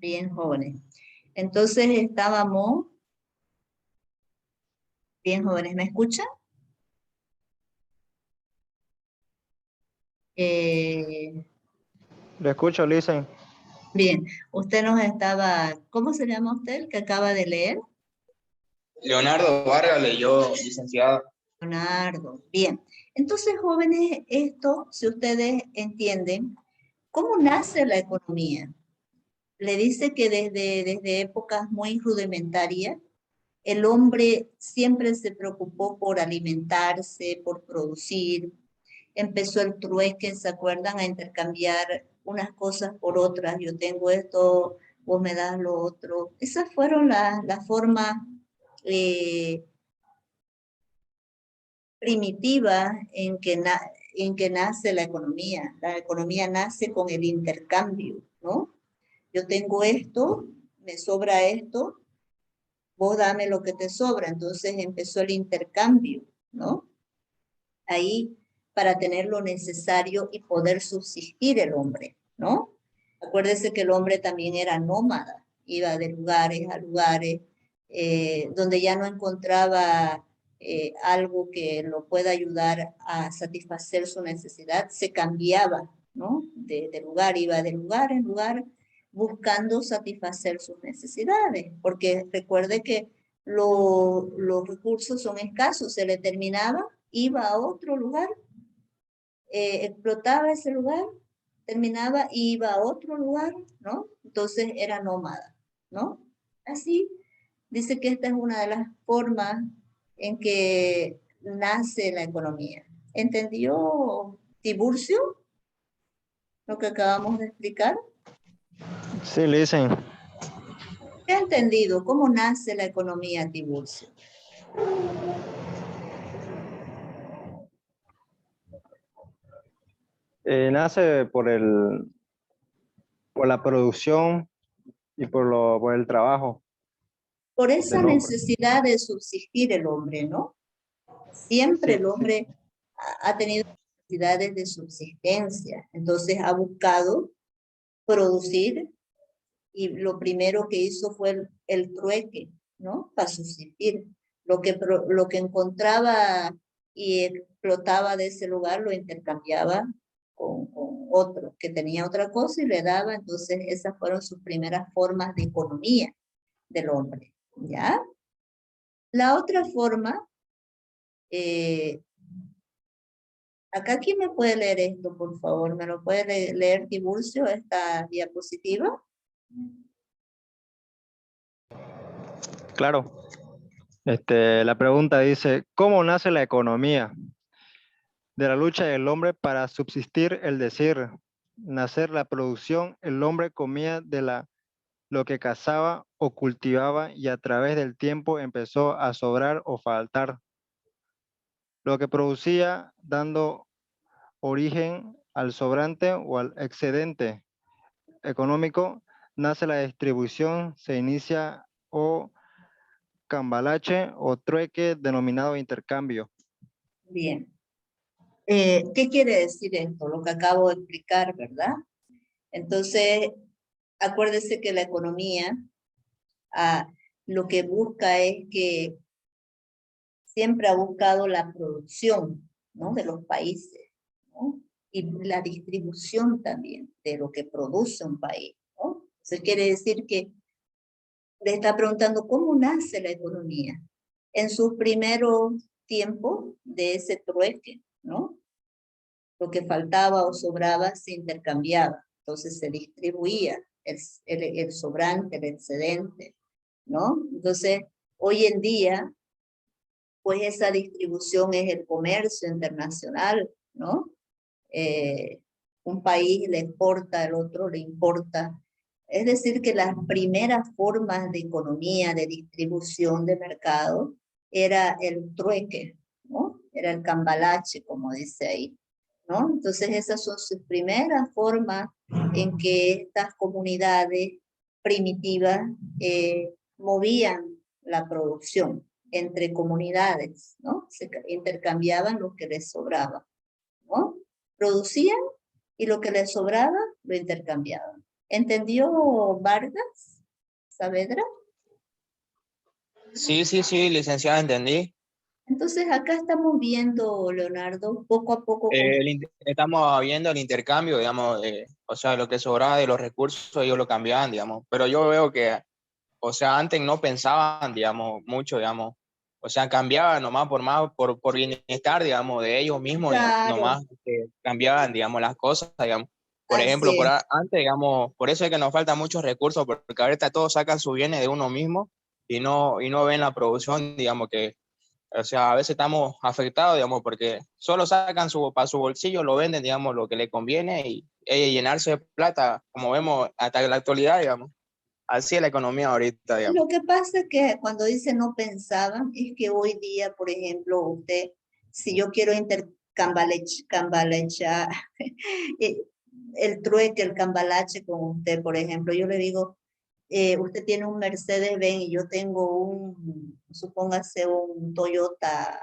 Bien, jóvenes. Entonces estábamos bien, jóvenes. ¿Me escuchan? Eh, Le escucho, Listen. bien, usted nos estaba, ¿cómo se llama usted el que acaba de leer? Leonardo Vargas leyó, licenciado. Leonardo. Bien. Entonces, jóvenes, esto, si ustedes entienden, ¿cómo nace la economía? Le dice que desde épocas muy rudimentarias, el hombre siempre se preocupó por alimentarse, por producir. Empezó el trueque, ¿se acuerdan? A intercambiar unas cosas por otras. Yo tengo esto, vos me das lo otro. Esas fueron las formas eh, primitivas en que nace la economía. La economía nace con el intercambio, ¿no? Yo tengo esto, me sobra esto, vos dame lo que te sobra. Entonces empezó el intercambio, ¿no? Ahí para tener lo necesario y poder subsistir el hombre, ¿no? Acuérdese que el hombre también era nómada, iba de lugares a lugares, donde ya no encontraba algo que lo pueda ayudar a satisfacer su necesidad, se cambiaba, ¿no? De lugar, iba de lugar en lugar buscando satisfacer sus necesidades, porque recuerde que los recursos son escasos, se le terminaba, iba a otro lugar, explotaba ese lugar, terminaba y iba a otro lugar, ¿no? Entonces era nómada, ¿no? Así dice que esta es una de las formas en que nace la economía. ¿Entendió Tiburcio lo que acabamos de explicar? Sí, Listen. ¿Qué ha entendido? ¿Cómo nace la economía, Tiburcio? Nace por la producción y por el trabajo Por esa del hombre. necesidad de subsistir el hombre, ¿no? Siempre Sí, el hombre ha tenido necesidades de subsistencia, entonces ha buscado producir y lo primero que hizo fue el trueque, ¿no? Para subsistir. Lo que encontraba y explotaba de ese lugar lo intercambiaba con otro que tenía otra cosa y le daba, entonces esas fueron sus primeras formas de economía del hombre, ¿ya? La otra forma, eh, acá, ¿quién me puede leer esto, por favor? ¿Me lo puede leer, Tiburcio, esta diapositiva? claro. La pregunta dice, ¿cómo nace la economía? De la lucha del hombre para subsistir, el decir, nacer la producción, el hombre comía lo que cazaba o cultivaba y a través del tiempo empezó a sobrar o faltar. Lo que producía dando origen al sobrante o al excedente económico, nace la distribución, se inicia o cambalache o trueque denominado intercambio. Bien. ¿Qué quiere decir esto? Lo que acabo de explicar, ¿verdad? Entonces, acuérdese que la economía ah, lo que busca es que siempre ha buscado la producción, ¿no? De los países, ¿no? Y la distribución también de lo que produce un país, ¿no? Eso quiere decir que le está preguntando cómo nace la economía en sus primeros tiempos de ese trueque, ¿no? Lo que faltaba o sobraba se intercambiaba, entonces se distribuía el sobrante, el excedente, ¿no? Entonces, hoy en día, pues esa distribución es el comercio internacional, ¿no? Eh, un país le exporta, el otro le importa. Es decir, que las primeras formas de economía, de distribución de mercado, era el trueque, ¿no? Era el cambalache, como dice ahí, ¿no? Entonces esas son sus primeras formas en que estas comunidades primitivas movían la producción entre comunidades, ¿no? Se intercambiaban lo que les sobraba, ¿no? Producían y lo que les sobraba lo intercambiaban. ¿Entendió Vargas Saavedra? Sí, licenciada, entendí. Entonces acá estamos viendo, Leonardo, poco a poco. Estamos viendo el intercambio, digamos, o sea, lo que sobraba de los recursos ellos lo cambiaban, digamos, pero yo veo que, o sea, antes no pensaban, digamos, mucho, digamos, o sea, cambiaban nomás por bienestar, digamos, de ellos mismos, Claro, nomás cambiaban, digamos, las cosas, digamos. Por ejemplo, así es. antes, digamos, por eso es que nos faltan muchos recursos, porque ahorita todos sacan sus bienes de uno mismo y no ven la producción, digamos, que, o sea, a veces estamos afectados, digamos, porque solo sacan para su bolsillo, lo venden, digamos, lo que le conviene y llenarse de plata, como vemos hasta la actualidad, digamos. Así es la economía ahorita, digamos. Lo que pasa es que cuando dice no pensaban, es que hoy día, por ejemplo, usted, si yo quiero cambalachear el trueque, el cambalache con usted, por ejemplo, yo le digo, usted tiene un Mercedes-Benz y yo tengo supóngase un Toyota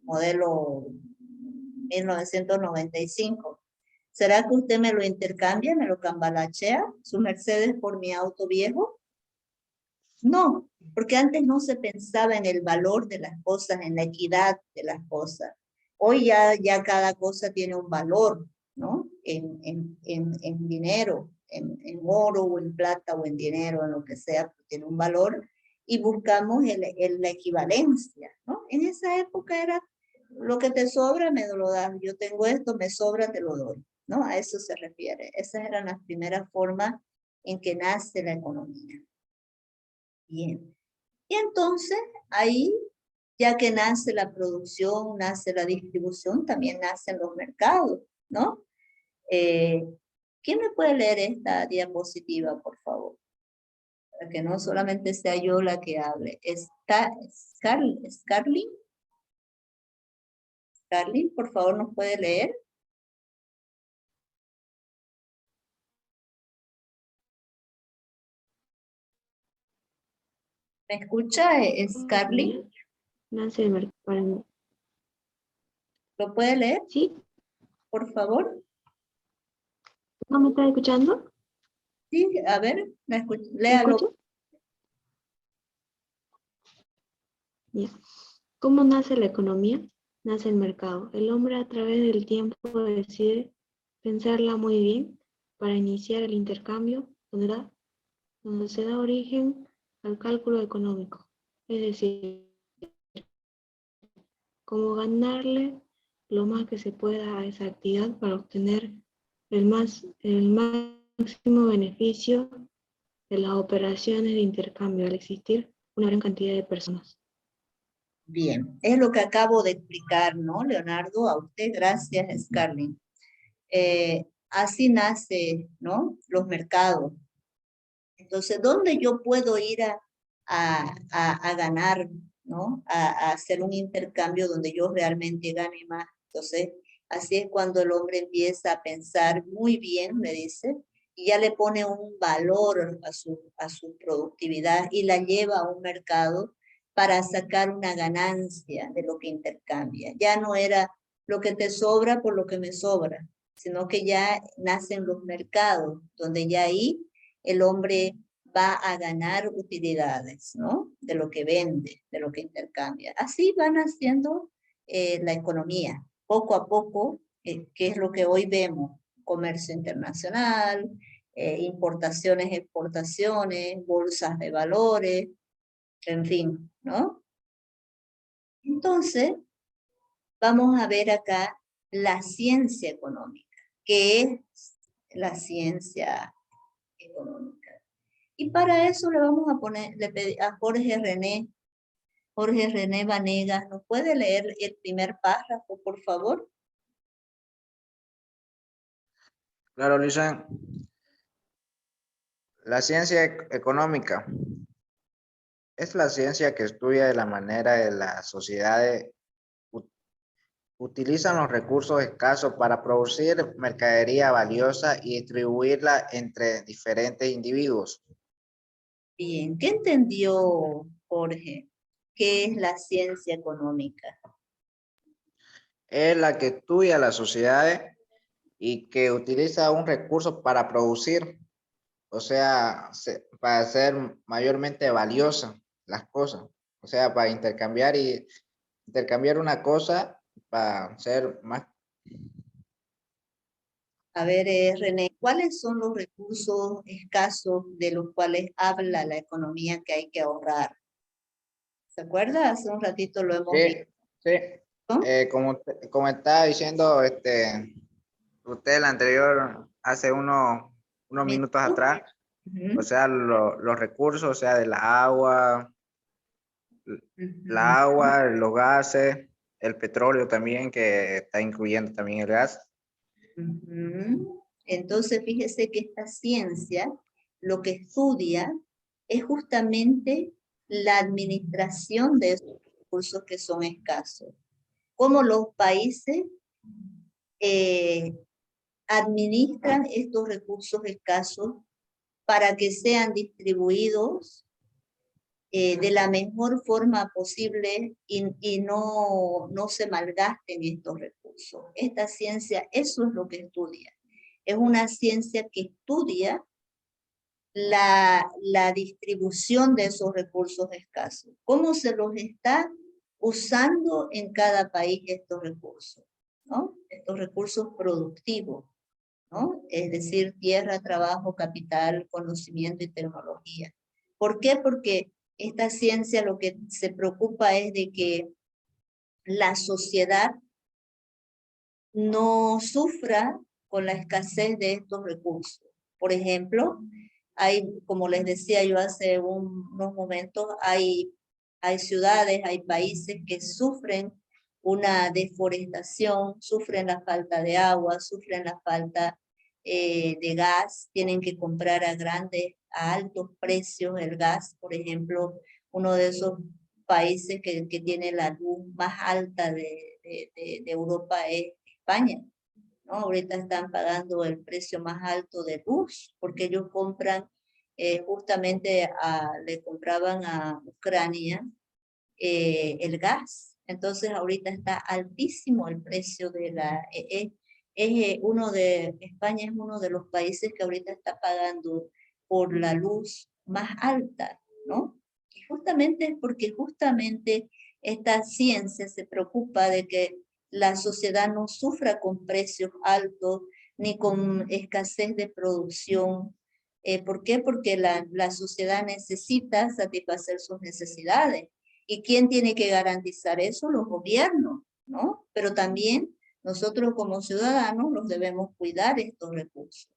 modelo 1995. ¿Será que usted me lo intercambia, me lo cambalachea, su Mercedes por mi auto viejo? No, porque antes no se pensaba en el valor de las cosas, en la equidad de las cosas. Hoy ya cada cosa tiene un valor, ¿no? En dinero, en oro o en plata o en dinero, en lo que sea, tiene un valor y buscamos la equivalencia, ¿no? En esa época era lo que te sobra, me lo das. Yo tengo esto, me sobra, te lo doy, ¿no? A eso se refiere. Esas eran las primeras formas en que nace la economía. Bien. Y entonces ahí, ya que nace la producción, nace la distribución, también nacen los mercados, ¿no? ¿Quién me puede leer esta diapositiva, por favor? Para que no solamente sea yo la que hable. Scarlett, por favor, ¿nos puede leer? ¿Me escucha, Scarlett? Nace el mercado. ¿Lo puede leer, ¿Sí? por favor? ¿No me está escuchando? Sí, a ver, ¿Me léalo. escucha? Ya. ¿Cómo nace la economía? Nace el mercado. El hombre a través del tiempo decide pensarla muy bien para iniciar el intercambio donde se da origen al cálculo económico. Es decir, cómo ganarle lo más que se pueda a esa actividad para obtener el máximo beneficio de las operaciones de intercambio al existir una gran cantidad de personas. Bien, es lo que acabo de explicar, ¿no, Leonardo? A usted, gracias, Scarlett. Así nace, ¿no? Los mercados. Entonces, ¿dónde yo puedo ir a ganar, ¿no? A hacer un intercambio donde yo realmente gane más. Entonces, así es cuando el hombre empieza a pensar muy bien, me dice, y ya le pone un valor a su productividad y la lleva a un mercado para sacar una ganancia de lo que intercambia. Ya no era lo que te sobra por lo que me sobra, sino que ya nacen los mercados, donde ya ahí el hombre va a ganar utilidades, ¿no? De lo que vende, de lo que intercambia. Así van haciendo la economía, poco a poco, que es lo que hoy vemos, comercio internacional, importaciones, exportaciones, bolsas de valores, en fin, ¿no? Entonces, vamos a ver acá la ciencia económica. ¿Qué es la ciencia económica? Y para eso le vamos a poner, le pedí a Jorge René Vanegas, ¿nos puede leer el primer párrafo, por favor? Claro, Lisa. La ciencia económica es la ciencia que estudia de la manera de las sociedades utilizan los recursos escasos para producir mercadería valiosa y distribuirla entre diferentes individuos. Bien, ¿qué entendió Jorge? ¿Qué es la ciencia económica? Es la que estudia las sociedades y que utiliza un recurso para producir o sea, para ser mayormente valiosa las cosas. O sea, para intercambiar una cosa para ser más. A ver, René, ¿cuáles son los recursos escasos de los cuales habla la economía que hay que ahorrar? ¿Se acuerda? Hace un ratito lo hemos visto. Sí, sí. ¿No? Como estaba diciendo usted el anterior, hace unos minutos atrás, Ujú, o sea, los recursos, o sea, de la agua, los gases, el petróleo también, que está incluyendo también el gas. ujú. Entonces, fíjese que esta ciencia lo que estudia es justamente la administración de esos recursos que son escasos. Cómo los países eh, administran estos recursos escasos para que sean distribuidos de la mejor forma posible y no se malgasten estos recursos. Esta ciencia, eso es lo que estudia. Es una ciencia que estudia la distribución de esos recursos escasos. ¿Cómo se los está usando en cada país estos recursos? ¿No? Estos recursos productivos, ¿no? Es decir, tierra, trabajo, capital, conocimiento y tecnología. ¿Por qué? Porque esta ciencia lo que se preocupa es de que la sociedad no sufra con la escasez de estos recursos. Por ejemplo, hay, como les decía yo hace unos momentos, hay ciudades, hay países que sufren una deforestación, sufren la falta de agua, sufren la falta de gas, tienen que comprar a altos precios el gas. Por ejemplo, uno de esos países que tiene la luz más alta de Europa es España, ¿no? Ahorita están pagando el precio más alto de luz porque ellos compran, justamente le compraban a Ucrania el gas. Entonces ahorita está altísimo el precio de España es uno de los países que ahorita está pagando por la luz más alta, ¿no? Y justamente es porque justamente esta ciencia se preocupa de que la sociedad no sufra con precios altos ni con escasez de producción. ¿Por qué? Porque la sociedad necesita satisfacer sus necesidades. ¿Y quién tiene que garantizar eso? Los gobiernos, ¿no? Pero también nosotros como ciudadanos los debemos cuidar estos recursos.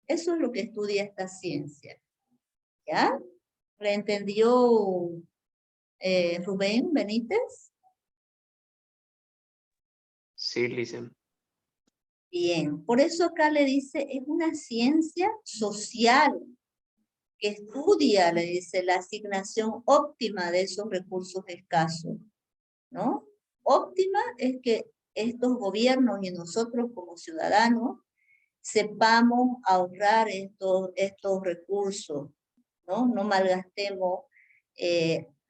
Eso es lo que estudia esta ciencia. ¿Ya? ¿Le entendió Rubén Benítez? Sí, Licen. Bien, por eso acá le dice, es una ciencia social que estudia, le dice, la asignación óptima de esos recursos escasos, ¿no? Óptima es que estos gobiernos y nosotros como ciudadanos sepamos ahorrar estos recursos, ¿no? No malgastemos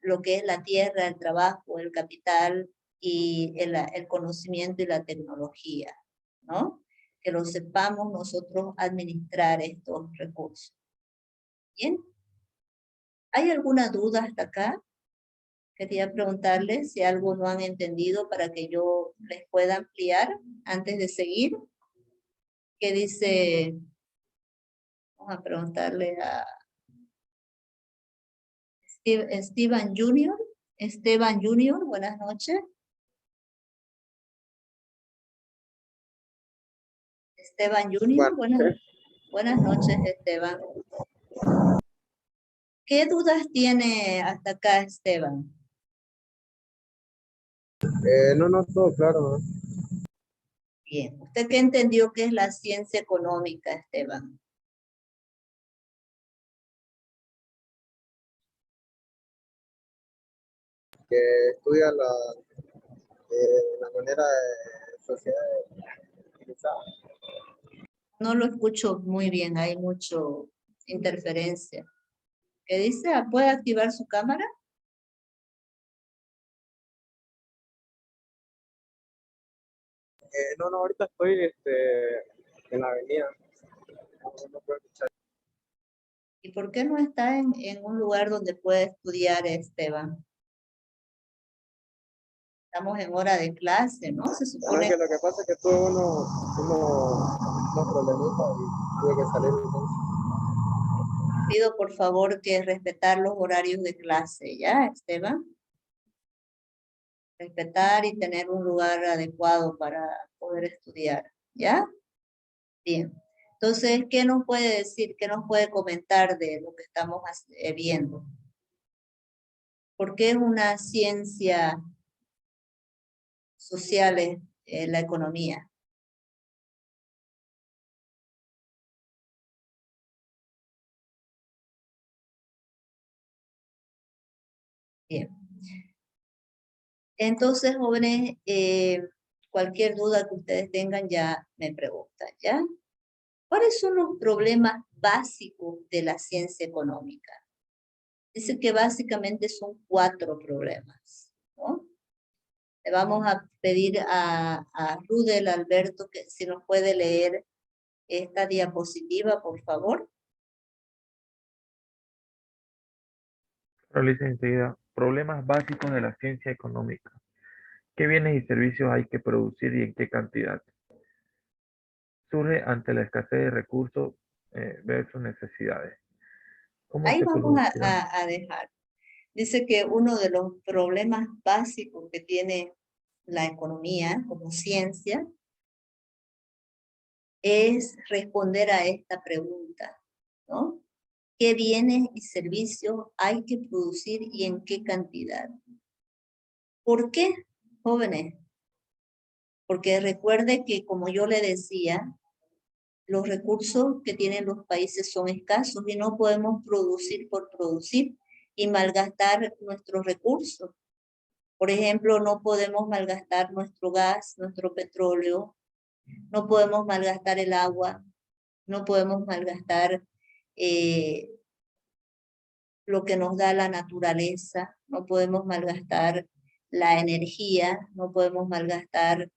lo que es la tierra, el trabajo, el capital y el conocimiento y la tecnología, ¿no? Que lo sepamos nosotros administrar estos recursos. Bien. ¿Hay alguna duda hasta acá? Quería preguntarles si algo no han entendido para que yo les pueda ampliar antes de seguir. ¿Qué dice? Vamos a preguntarle a Esteban Junior. Esteban Junior, buenas noches. Esteban Junior, buenas noches, Esteban. ¿Qué dudas tiene hasta acá, Esteban? No, todo claro, ¿no? Bien, ¿usted qué entendió que es la ciencia económica, Esteban? Que estudia la manera de sociedad utilizada. No lo escucho muy bien, hay mucha interferencia. ¿Qué dice? ¿Puede activar su cámara? No, ahorita estoy en la avenida. No puedo escuchar. ¿Y por qué no está en un lugar donde puede estudiar, Esteban? Estamos en hora de clase, ¿no? Se No, supone. es que lo que pasa es que tuve unos problemitas y tuve que salir. Pido por favor que respetar los horarios de clase, ¿ya, Esteban? Respetar y tener un lugar adecuado para poder estudiar, ¿ya? Bien. Entonces, ¿qué nos puede decir, qué nos puede comentar de lo que estamos viendo? ¿Por qué es una ciencia social la economía? Bien. Entonces, jóvenes, cualquier duda que ustedes tengan ya me preguntan, ¿ya? ¿Cuáles son los problemas básicos de la ciencia económica? Dice que básicamente son 4 problemas, ¿no? Le vamos a pedir a Rudel Alberto que si nos puede leer esta diapositiva, por favor. Realiza enseguida problemas básicos de la ciencia económica. ¿Qué bienes y servicios hay que producir y en qué cantidad? Surge ante la escasez de recursos versus necesidades. ¿Cómo Ahí se vamos producirán? a dejar. Dice que uno de los problemas básicos que tiene la economía como ciencia es responder a esta pregunta, ¿no? ¿Qué bienes y servicios hay que producir y en qué cantidad? ¿Por qué, jóvenes? Porque recuerde que, como yo le decía, los recursos que tienen los países son escasos y no podemos producir por producir y malgastar nuestros recursos. Por ejemplo, no podemos malgastar nuestro gas, nuestro petróleo, no podemos malgastar el agua, no podemos malgastar lo que nos da la naturaleza, no podemos malgastar la energía, no podemos malgastar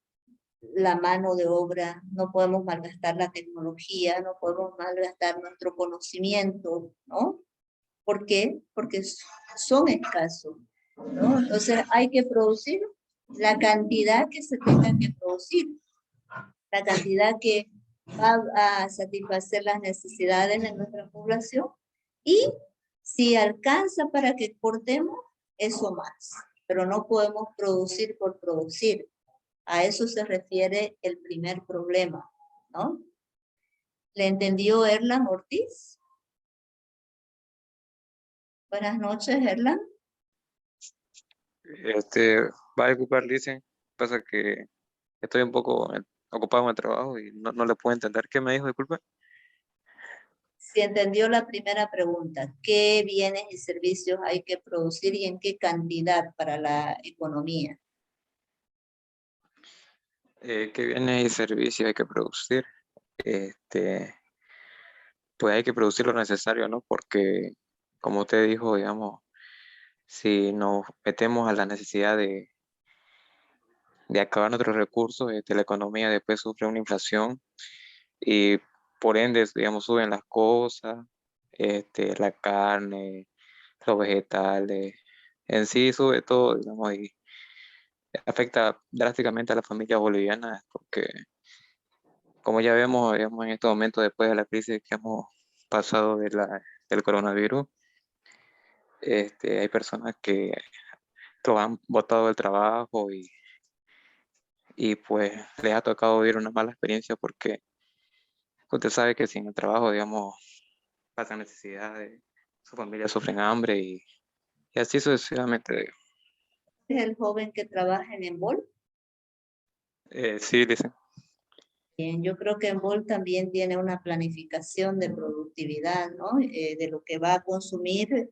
la mano de obra, no podemos malgastar la tecnología, no podemos malgastar nuestro conocimiento, ¿no? ¿Por qué? Porque son escasos, ¿no? Entonces hay que producir la cantidad que se tenga que producir, la cantidad que va a satisfacer las necesidades de nuestra población y si alcanza para que exportemos, eso más, pero no podemos producir por producir. A eso se refiere el primer problema, ¿no? ¿Le entendió Erlan Ortiz? Buenas noches, Erlan. Va a disculpar, Licen. Pasa que estoy un poco ocupado en el trabajo y no le puedo entender. ¿Qué me dijo? Disculpe. Si entendió la primera pregunta, ¿qué bienes y servicios hay que producir y en qué cantidad para la economía? ¿Qué bienes y servicios hay que producir? Pues hay que producir lo necesario, ¿no? Porque, como usted dijo, digamos, si nos metemos a la necesidad de acabar nuestros recursos, la economía después sufre una inflación y por ende, digamos, suben las cosas, la carne, los vegetales, en sí sube todo, digamos, y afecta drásticamente a la familia boliviana porque, como ya vemos, digamos, en este momento, después de la crisis que hemos pasado del coronavirus, hay personas que lo han botado del trabajo y pues les ha tocado vivir una mala experiencia porque usted sabe que sin el trabajo, digamos, pasan necesidades, su familia sufren hambre y así sucesivamente. ¿Es el joven que trabaja en Embol? Sí, dicen. Bien, yo creo que Embol también tiene una planificación de productividad, ¿no? De lo que va a consumir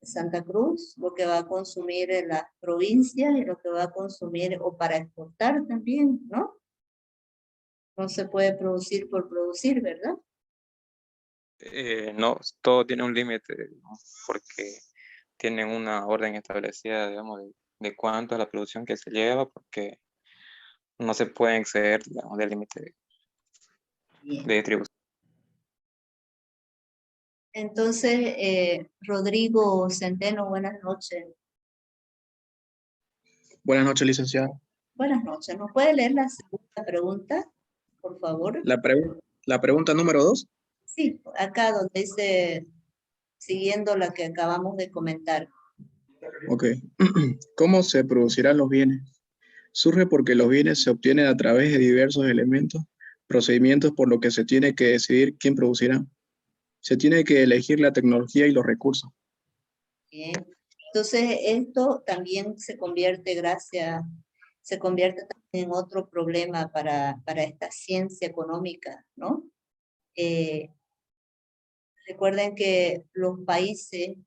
Santa Cruz, lo que va a consumir en las provincias y lo que va a consumir o para exportar también, ¿no? No se puede producir por producir, ¿verdad? No, todo tiene un límite, ¿no? Porque tienen una orden establecida, digamos, de cuánto es la producción que se lleva, porque no se puede exceder, digamos, del límite Bien. de distribución. Entonces, Rodrigo Centeno, buenas noches. Buenas noches, licenciada. Buenas noches. ¿Nos puede leer la segunda pregunta, por favor? La pregunta número 2. Sí, acá donde dice, siguiendo la que acabamos de comentar. Ok. ¿Cómo se producirán los bienes? Surge porque los bienes se obtienen a través de diversos elementos, procedimientos por lo que se tiene que decidir quién producirá. Se tiene que elegir la tecnología y los recursos. Bien. Entonces, esto también se convierte también en otro problema para esta ciencia económica, ¿no? Recuerden que los países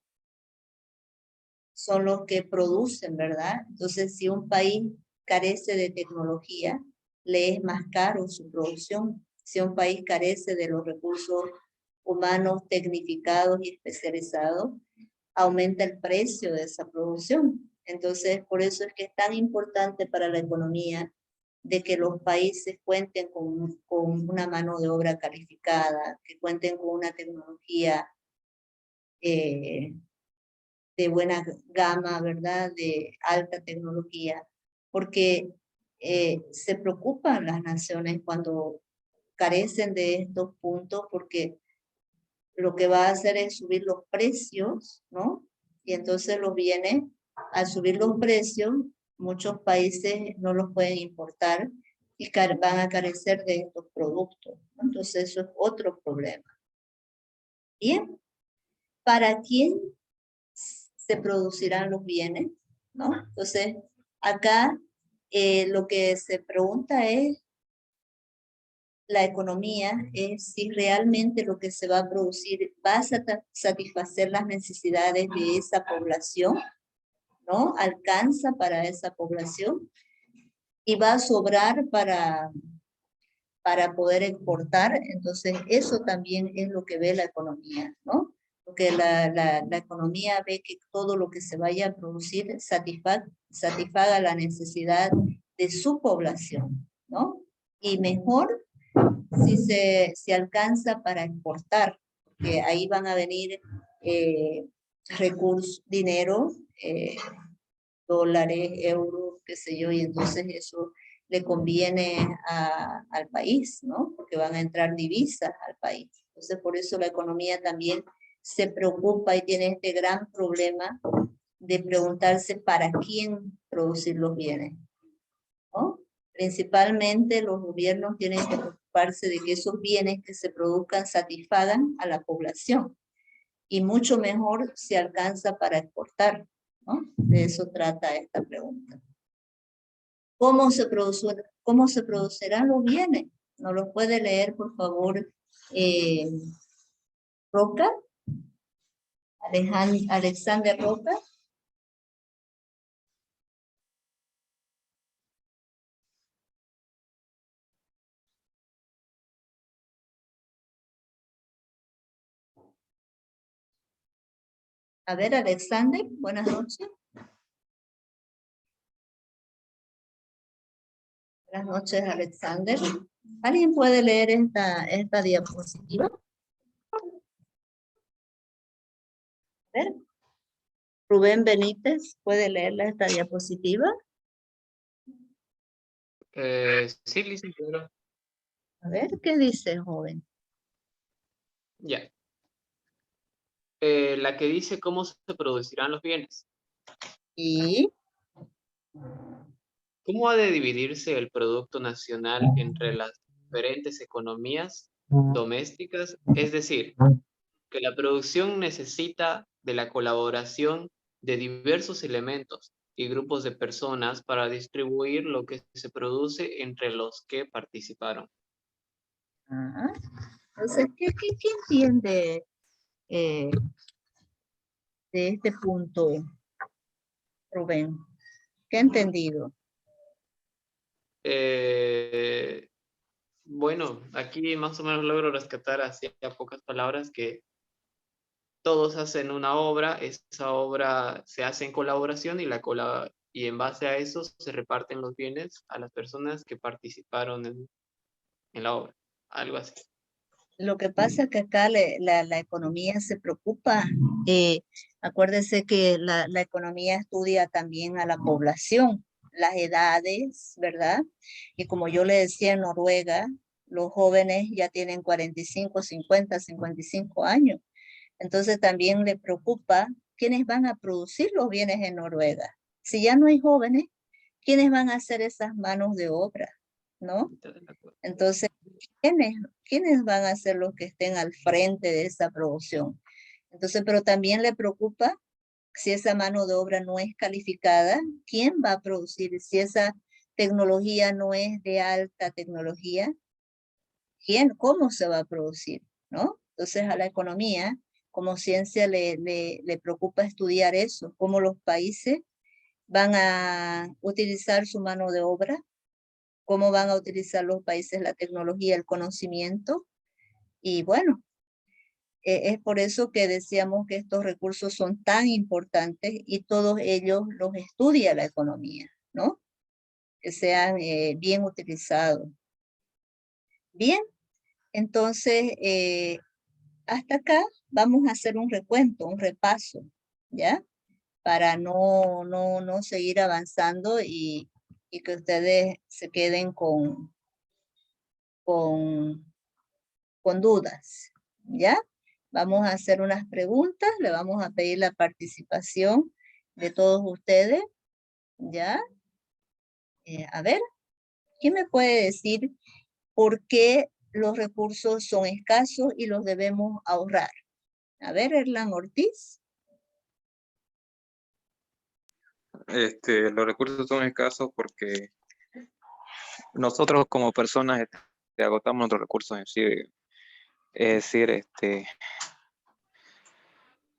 son los que producen, ¿verdad? Entonces, si un país carece de tecnología, le es más caro su producción. Si un país carece de los recursos humanos tecnificados y especializados, aumenta el precio de esa producción. Entonces, por eso es que es tan importante para la economía de que los países cuenten con una mano de obra calificada, que cuenten con una tecnología de buena gama, ¿verdad? De alta tecnología, porque se preocupan las naciones cuando carecen de estos puntos, porque lo que va a hacer es subir los precios, ¿no? Y entonces los bienes, al subir los precios, muchos países no los pueden importar y van a carecer de estos productos, ¿no? Entonces eso es otro problema. Bien, ¿para quién se producirán los bienes? ¿No? Entonces, acá lo que se pregunta es, la economía es si realmente lo que se va a producir va a satisfacer las necesidades de esa población, ¿no? Alcanza para esa población y va a sobrar para poder exportar. Entonces, eso también es lo que ve la economía, ¿no? Porque la economía ve que todo lo que se vaya a producir satisfaga la necesidad de su población, ¿no? Y mejor si alcanza para exportar, porque ahí van a venir recursos, dinero, dólares, euros, qué sé yo, y entonces eso le conviene al país, ¿no? Porque van a entrar divisas al país. Entonces, por eso la economía también se preocupa y tiene este gran problema de preguntarse para quién producir los bienes, ¿no? Principalmente los gobiernos tienen que preocuparse de que esos bienes que se produzcan satisfagan a la población y mucho mejor si alcanza para exportar, ¿no? De eso trata esta pregunta. ¿Cómo se producirán los bienes? ¿Nos los puede leer, por favor, Roca? Alexander Roca. A ver, Alexander, buenas noches. Buenas noches, Alexander. ¿Alguien puede leer esta diapositiva? A ver. Rubén Benítez, ¿puede leerla esta diapositiva? Sí, licenciado. A ver, ¿qué dice, joven? Ya. La que dice cómo se producirán los bienes. ¿Y? ¿Cómo ha de dividirse el Producto Nacional entre las diferentes economías domésticas? Es decir, que la producción necesita de la colaboración de diversos elementos y grupos de personas para distribuir lo que se produce entre los que participaron. Ajá. Entonces, ¿qué entiende de este punto, Rubén? ¿Qué ha entendido? Bueno, aquí más o menos logro rescatar así a pocas palabras que todos hacen una obra, esa obra se hace en colaboración y en base a eso se reparten los bienes a las personas que participaron en la obra, algo así. Lo que pasa es que acá la economía se preocupa. Acuérdese que la economía estudia también a la población, las edades, ¿verdad? Y como yo le decía, en Noruega, los jóvenes ya tienen 45, 50, 55 años. Entonces también le preocupa quiénes van a producir los bienes en Noruega. Si ya no hay jóvenes, ¿quiénes van a hacer esas manos de obra? ¿No? Entonces, ¿quiénes van a ser los que estén al frente de esa producción? Entonces, pero también le preocupa si esa mano de obra no es calificada, ¿quién va a producir? Si esa tecnología no es de alta tecnología, ¿cómo se va a producir? ¿No? Entonces, a la economía, como ciencia, le preocupa estudiar eso, cómo los países van a utilizar su mano de obra, cómo van a utilizar los países la tecnología, el conocimiento. Y bueno, es por eso que decíamos que estos recursos son tan importantes y todos ellos los estudia la economía, ¿no? Que sean bien utilizados. Bien, entonces hasta acá vamos a hacer un recuento, un repaso, ¿ya? Para no seguir avanzando y que ustedes se queden con dudas, ¿ya? Vamos a hacer unas preguntas, le vamos a pedir la participación de todos ustedes, ¿ya? A ver, ¿quién me puede decir por qué los recursos son escasos y los debemos ahorrar? A ver, Erlan Ortiz. Los recursos son escasos porque nosotros como personas agotamos nuestros recursos en sí. Es decir,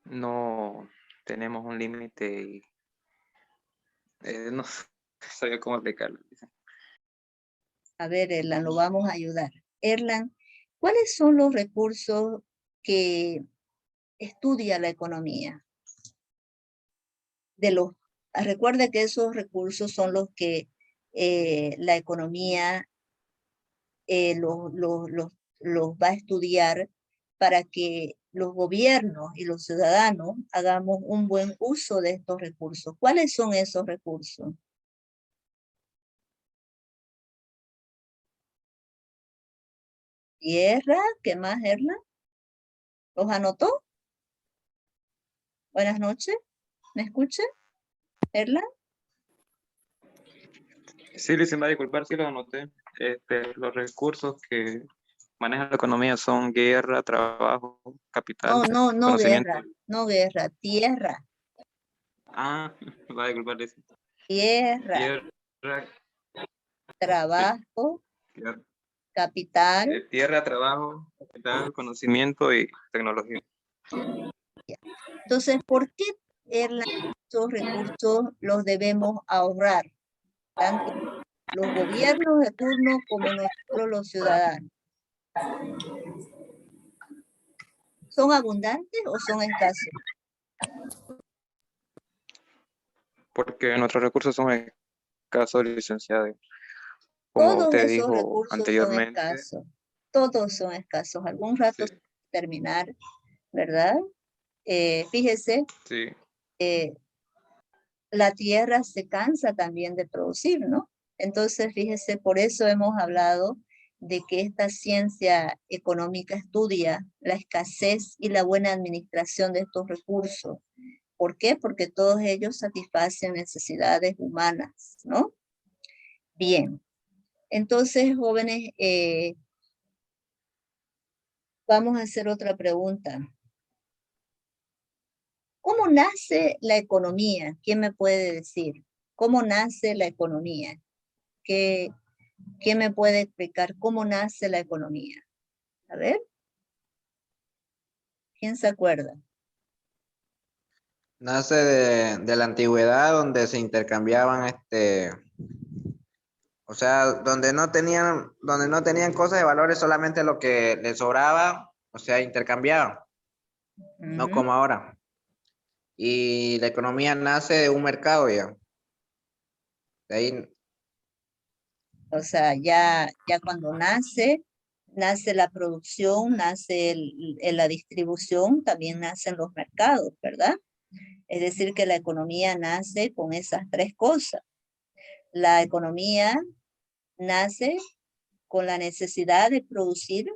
no tenemos un límite y no sabía cómo explicarlo. A ver, Erlan, lo vamos a ayudar. Erlan, ¿cuáles son los recursos que estudia la economía? Recuerda que esos recursos son los que la economía los va a estudiar para que los gobiernos y los ciudadanos hagamos un buen uso de estos recursos. ¿Cuáles son esos recursos? Tierra, ¿qué más, Erla? ¿Los anotó? Buenas noches, ¿me escucha? ¿Erla? Sí, Luis, me va a disculpar si lo anoté. Los recursos que maneja la economía son guerra, trabajo, capital, No conocimiento. guerra, no guerra, tierra. Ah, me va a disculpar, Luis. Tierra, trabajo, Tierra, capital. tierra, trabajo, capital, conocimiento y tecnología. Entonces, ¿por qué esos recursos los debemos ahorrar? Tanto los gobiernos de turno como nosotros los ciudadanos. ¿Son abundantes o son escasos? Porque nuestros recursos son escasos, licenciado. Como Todos usted esos dijo recursos son anteriormente. escasos. Todos son escasos. Algún rato Sí. terminar, ¿verdad? Fíjese, Sí. la tierra se cansa también de producir, ¿no? Entonces, fíjese, por eso hemos hablado de que esta ciencia económica estudia la escasez y la buena administración de estos recursos. ¿Por qué? Porque todos ellos satisfacen necesidades humanas, ¿no? Bien, entonces, jóvenes, vamos a hacer otra pregunta. ¿Cómo nace la economía? ¿Quién me puede decir? ¿Cómo nace la economía? ¿Quién me puede explicar cómo nace la economía? A ver. ¿Quién se acuerda? Nace de la antigüedad donde se intercambiaban, o sea, donde no tenían cosas de valores, solamente lo que les sobraba, o sea, intercambiaban, no como ahora. Y la economía nace de un mercado ya. De ahí, O sea, ya cuando nace, nace la producción, nace la distribución, también nacen los mercados, ¿verdad? Es decir, que la economía nace con esas tres cosas. La economía nace con la necesidad de producir,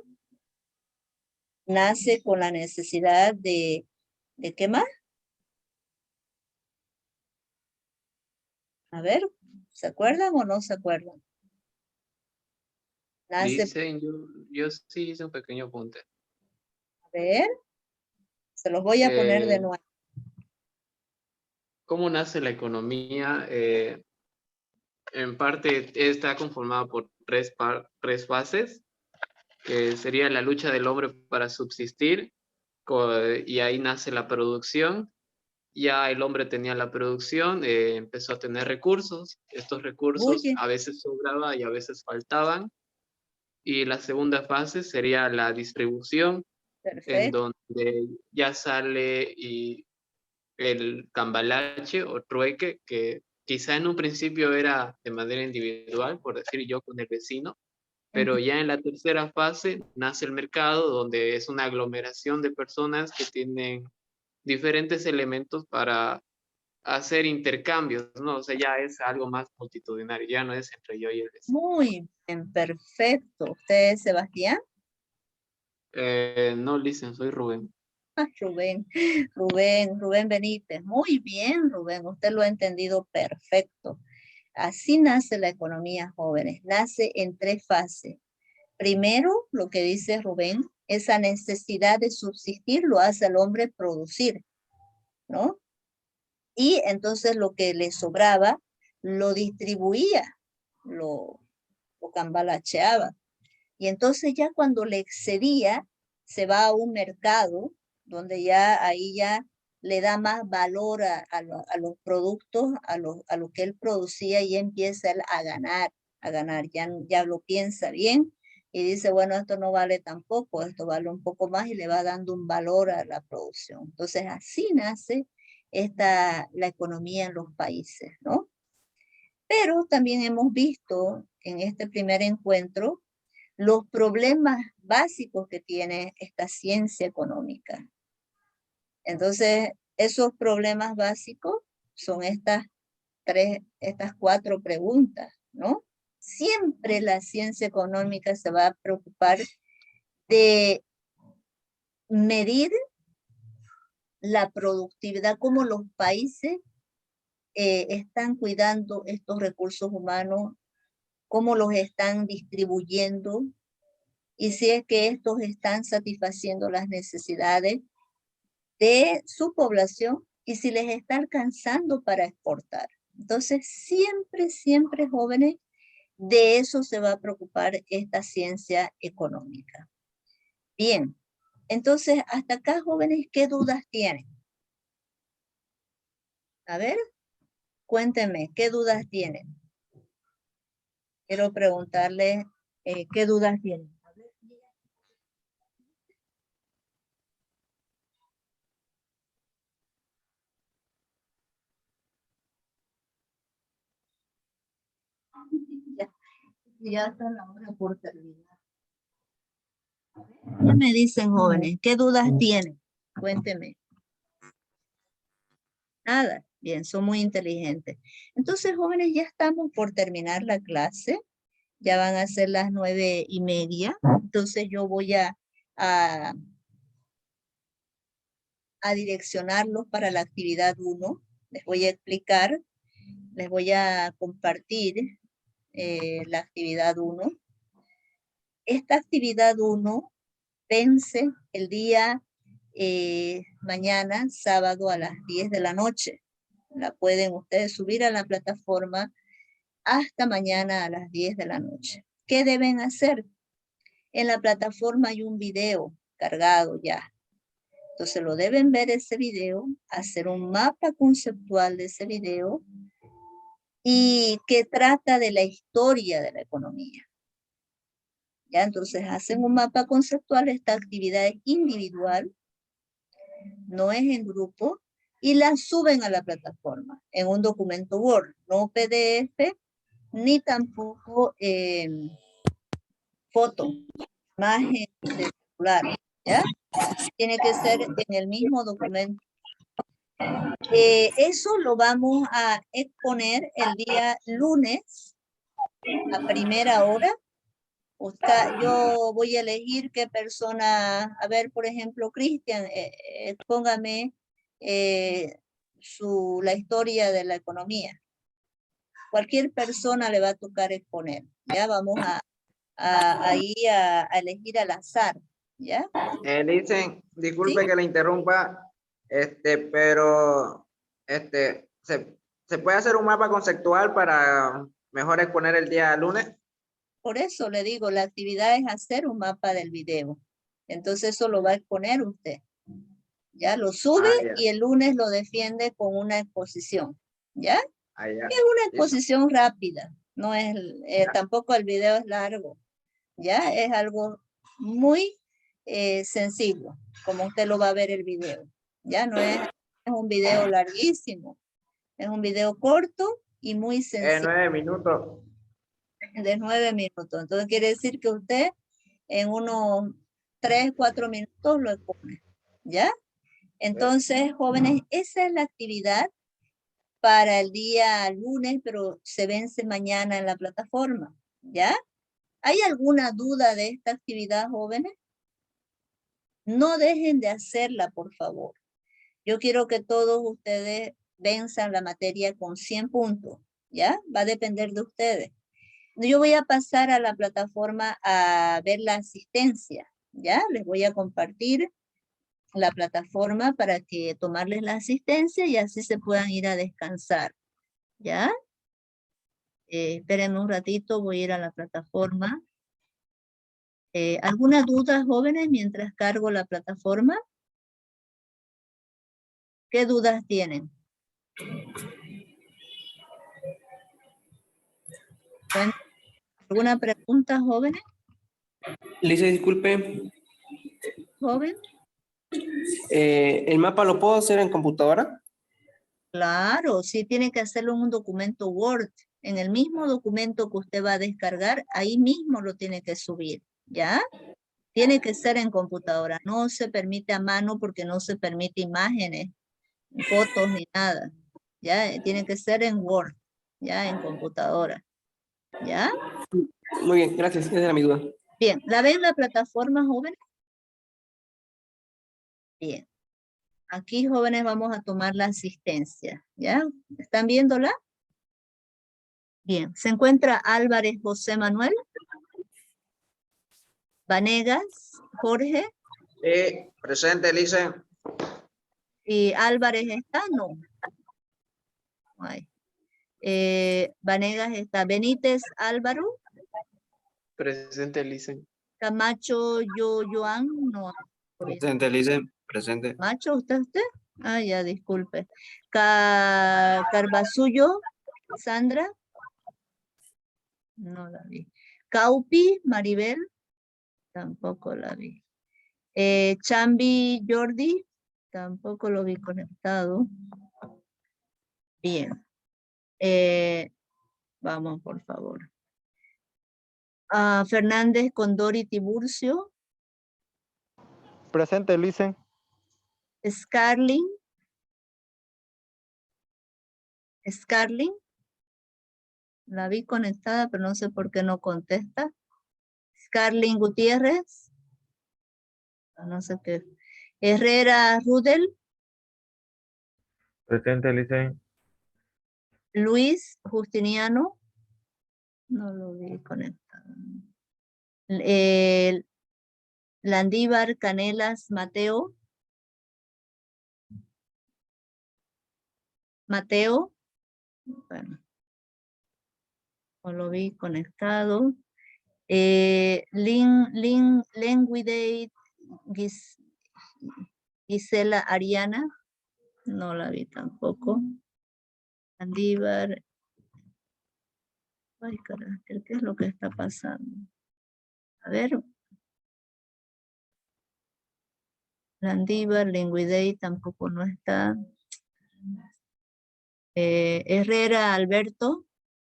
nace con la necesidad ¿de qué más? A ver, ¿se acuerdan o no se acuerdan? Nace, Dicen, yo sí hice un pequeño apunte. a ver, se los voy a poner de nuevo. ¿Cómo nace la economía? En parte está conformada por tres fases, que sería la lucha del hombre para subsistir, y ahí nace la producción. Ya el hombre tenía la producción, empezó a tener recursos. Estos recursos Oye, a veces sobraban y a veces faltaban. Y la segunda fase sería la distribución, en perfecto. donde ya sale y el cambalache o trueque, que quizá en un principio era de manera individual, por decir yo con el vecino, pero ya en la tercera fase nace el mercado, donde es una aglomeración de personas que tienen diferentes elementos para hacer intercambios, ¿no? O sea, ya es algo más multitudinario, ya no es entre yo y el vecino. Muy bien, perfecto. ¿Usted, Sebastián? No, listen, soy Rubén. Ah, Rubén Benítez. Muy bien, Rubén, usted lo ha entendido perfecto. Así nace la economía, jóvenes. Nace en tres fases. Primero, lo que dice Rubén, esa necesidad de subsistir lo hace al hombre producir, ¿no? Y entonces lo que le sobraba lo distribuía, lo cambalacheaba. Y entonces ya cuando le excedía, se va a un mercado donde ya ahí ya le da más valor a los productos, a lo que él producía, y empieza él a ganar, ya lo piensa bien y dice, bueno, esto no vale tampoco, esto vale un poco más, y le va dando un valor a la producción. Entonces así nace la economía en los países, ¿no? Pero también hemos visto en este primer encuentro los problemas básicos que tiene esta ciencia económica. Entonces, esos problemas básicos son estas cuatro preguntas, ¿no? Siempre la ciencia económica se va a preocupar de medir la productividad, cómo los países están cuidando estos recursos humanos, cómo los están distribuyendo, y si es que estos están satisfaciendo las necesidades de su población y si les está alcanzando para exportar. Entonces, siempre, jóvenes, de eso se va a preocupar esta ciencia económica. Bien, entonces, hasta acá, jóvenes, ¿qué dudas tienen? A ver, cuéntenme, ¿qué dudas tienen? Quiero preguntarles, ¿qué dudas tienen? Ya está la hora por terminar. ¿Qué me dicen, jóvenes? ¿Qué dudas tienen? Cuéntenme. Nada. Bien, son muy inteligentes. Entonces, jóvenes, ya estamos por terminar la clase. Ya van a ser las 9:30. Entonces, yo voy a direccionarlos para la actividad 1. Les voy a explicar, les voy a compartir la actividad 1. Esta actividad 1 vence el día mañana, sábado a las 10 de la noche. La pueden ustedes subir a la plataforma hasta mañana a las 10 de la noche. ¿Qué deben hacer? En la plataforma hay un video cargado ya. Entonces lo deben ver ese video, hacer un mapa conceptual de ese video y que trata de la historia de la economía. Ya, entonces hacen un mapa conceptual. Esta actividad es individual, no es en grupo, y la suben a la plataforma en un documento Word, no PDF, ni tampoco foto, imagen de celular, ¿ya? Tiene que ser en el mismo documento. Eso lo vamos a exponer el día lunes a primera hora. Yo voy a elegir qué persona, a ver, por ejemplo, Cristian, póngame la historia de la economía. Cualquier persona le va a tocar exponer, ¿ya? Vamos ahí a elegir al azar, ¿ya? Dicen, disculpe ¿Sí? que le interrumpa, pero ¿se puede hacer un mapa conceptual para mejor exponer el día lunes? Por eso le digo, la actividad es hacer un mapa del video. Entonces eso lo va a exponer usted. Ya lo sube ya. y el lunes lo defiende con una exposición. ¿Ya? Ah, ya. Es una exposición rápida. No es, tampoco el video es largo. Ya es algo muy sencillo, como usted lo va a ver el video. Ya no es un video larguísimo. Es un video corto y muy sencillo. 9 minutos. De 9 minutos. Entonces quiere decir que usted en unos 3, 4 minutos lo expone. ¿Ya? Entonces, jóvenes, esa es la actividad para el día lunes, pero se vence mañana en la plataforma. ¿Ya? ¿Hay alguna duda de esta actividad, jóvenes? No dejen de hacerla, por favor. Yo quiero que todos ustedes venzan la materia con 100 puntos. ¿Ya? Va a depender de ustedes. Yo voy a pasar a la plataforma a ver la asistencia, ¿ya? Les voy a compartir la plataforma para que tomarles la asistencia y así se puedan ir a descansar, ¿ya? Espérenme un ratito, voy a ir a la plataforma. ¿Alguna duda, jóvenes, mientras cargo la plataforma? ¿Qué dudas tienen? Bueno, ¿alguna pregunta, jóvenes? Lisa, disculpe, ¿Joven? ¿el mapa lo puedo hacer en computadora? Claro, sí tiene que hacerlo en un documento Word. En el mismo documento que usted va a descargar, ahí mismo lo tiene que subir, ¿ya? Tiene que ser en computadora. No se permite a mano porque no se permite imágenes, fotos ni nada. ¿Ya? Tiene que ser en Word, ¿ya? En computadora. ¿Ya? Muy bien, gracias, esa era mi duda. Bien, ¿la ven la plataforma, jóvenes? Bien. Aquí, jóvenes, vamos a tomar la asistencia, ¿ya? ¿Están viéndola? Bien, ¿se encuentra Álvarez José Manuel? Vanegas, Jorge. Presente, Lisa. ¿Y Álvarez está? No. Ay. Vanegas está. Benítez Álvaro. Presente, Licen. Camacho Joan, no. Presente, Lice, presente. Macho, ¿usted? Ah, ya, disculpe. Carbasullo, Sandra. No la vi. Caupi, Maribel. Tampoco la vi. Chambi, Jordi. Tampoco lo vi conectado. Bien. Vamos, por favor. Fernández, Condori, Tiburcio. Presente, Licen. Scarling. Scarling. La vi conectada, pero no sé por qué no contesta. Scarling Gutiérrez. No sé qué. Herrera Rudel. Presente, Lisa. Luis Justiniano. No lo vi conectado. Landívar Canelas Mateo. Mateo. Bueno. No lo vi conectado. Lenguidate Gisela Ariana. No la vi tampoco. Landívar. Ay, carácter, ¿qué es lo que está pasando? A ver. Landívar, Lenguidate tampoco no está. Herrera Alberto.